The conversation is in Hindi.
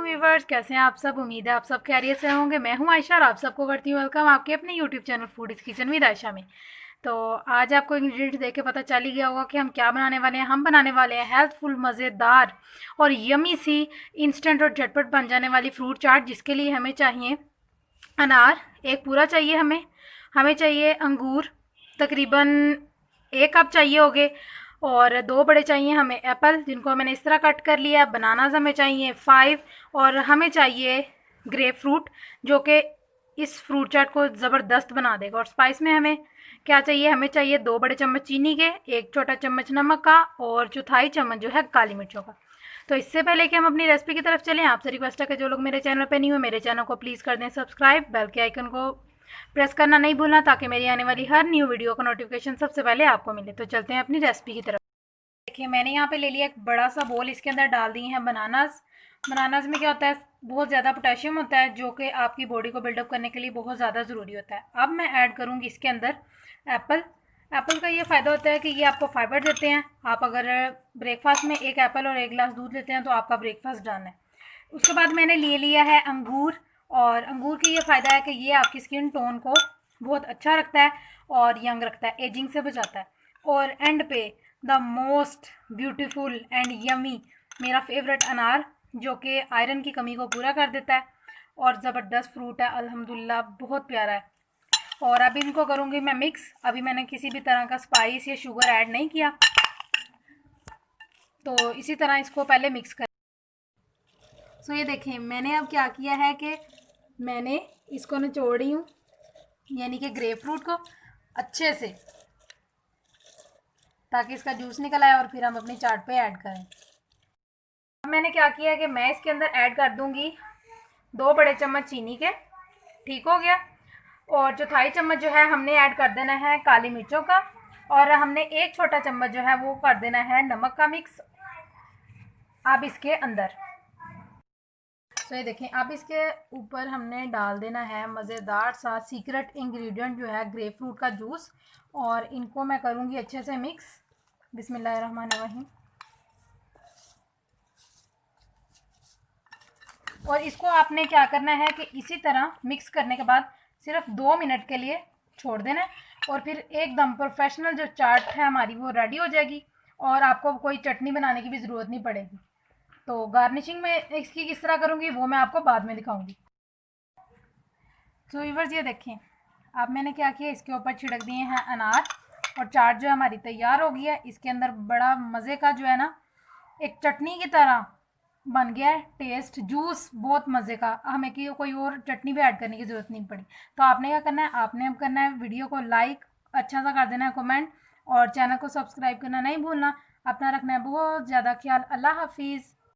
वालेकुम व्यूवर्स, कैसे हैं आप सब। उम्मीद है आप सब खैरियत से होंगे। मैं हूं आयशा और आप सबको करती हूँ वेलकम आपके अपने YouTube channel food is kitchen with Ayesha में। तो आज आपको इंग्रेडिएंट देख के पता चल ही गया होगा कि हम क्या बनाने वाले हैं। हम बनाने वाले हैं हेल्थफुल, मज़ेदार और यमी सी इंस्टेंट और झटपट बन जाने वाली फ्रूट चाट, जिसके लिए हमें चाहिए अनार एक पूरा चाहिए। हमें चाहिए अंगूर तकरीबन 1 कप चाहिए होंगे, और 2 बड़े चाहिए हमें एप्पल, जिनको मैंने इस तरह कट कर लिया। बनानाज हमें चाहिए 5, और हमें चाहिए ग्रेप फ्रूट, जो कि इस फ्रूट चाट को ज़बरदस्त बना देगा। और स्पाइस में हमें क्या चाहिए, हमें चाहिए 2 बड़े चम्मच चीनी के, 1 छोटा चम्मच नमक का, और चौथाई चम्मच जो है काली मिर्चों का। तो इससे पहले कि हम अपनी रेसिपी की तरफ चलें, आपसे रिक्वेस्ट है कि जो लोग मेरे चैनल पर नहीं हुए, मेरे चैनल को प्लीज़ कर दें सब्सक्राइब, बेल के आइकन को प्रेस करना नहीं भूलना, ताकि मेरी आने वाली हर न्यू वीडियो का नोटिफिकेशन सबसे पहले आपको मिले। तो चलते हैं अपनी रेसिपी की तरफ। देखिए, मैंने यहाँ पे ले लिया एक बड़ा सा बोल, इसके अंदर डाल दिए हैं बनानास। बनानास में क्या होता है, बहुत ज़्यादा पोटेशियम होता है, जो कि आपकी बॉडी को बिल्डअप करने के लिए बहुत ज़्यादा ज़रूरी होता है। अब मैं ऐड करूँगी इसके अंदर एप्पल। एप्पल का ये फ़ायदा होता है कि ये आपको फाइबर देते हैं। आप अगर ब्रेकफास्ट में 1 एप्पल और 1 गिलास दूध लेते हैं तो आपका ब्रेकफास्ट डन है। उसके बाद मैंने ले लिया है अंगूर, और अंगूर की ये फ़ायदा है कि ये आपकी स्किन टोन को बहुत अच्छा रखता है और यंग रखता है, एजिंग से बचाता है। और एंड पे the most beautiful and yummy मेरा फेवरेट अनार, जो कि आयरन की कमी को पूरा कर देता है और ज़बरदस्त फ्रूट है, अल्हम्दुलिल्लाह बहुत प्यारा है। और अभी इनको करूँगी मैं मिक्स। अभी मैंने किसी भी तरह का स्पाइस या शुगर ऐड नहीं किया, तो इसी तरह इसको पहले मिक्स कर। सो ये देखें, मैंने अब क्या किया है कि मैंने इसको निचोड़ रही हूँ, यानी कि ग्रेप फ्रूट को अच्छे से, ताकि इसका जूस निकल आए और फिर हम अपनी चाट पे ऐड करें। अब मैंने क्या किया है कि मैं इसके अंदर ऐड कर दूंगी 2 बड़े चम्मच चीनी के। ठीक हो गया। और चौथाई चम्मच जो है हमने ऐड कर देना है काली मिर्चों का, और हमने 1 छोटा चम्मच जो है वो कर देना है नमक का मिक्स अब इसके अंदर। तो ये देखें, अब इसके ऊपर हमने डाल देना है मज़ेदार सा सीक्रेट इंग्रेडिएंट, जो है ग्रेप फ्रूट का जूस, और इनको मैं करूँगी अच्छे से मिक्स। बिस्मिल्लाहिर्रहमानिर्रहीम। और इसको आपने क्या करना है कि इसी तरह मिक्स करने के बाद सिर्फ 2 मिनट के लिए छोड़ देना है, और फिर एकदम प्रोफेशनल जो चाट है हमारी वो रेडी हो जाएगी, और आपको कोई चटनी बनाने की भी ज़रूरत नहीं पड़ेगी। तो गार्निशिंग में इसकी किस तरह करूँगी वो मैं आपको बाद में दिखाऊंगी। तो व्यूअर्स ये देखें, अब मैंने क्या किया, इसके ऊपर छिड़क दिए हैं अनार, और चाट जो हमारी तैयार हो गई है। इसके अंदर बड़ा मज़े का जो है ना, एक चटनी की तरह बन गया है। टेस्ट जूस बहुत मज़े का, हमें कि कोई और चटनी भी ऐड करने की ज़रूरत नहीं पड़ी। तो आपने क्या करना है, आपने अब करना है वीडियो को लाइक अच्छा सा कर देना है, कमेंट, और चैनल को सब्सक्राइब करना नहीं भूलना। अपना रखना है बहुत ज़्यादा ख्याल। अल्लाह हाफिज़।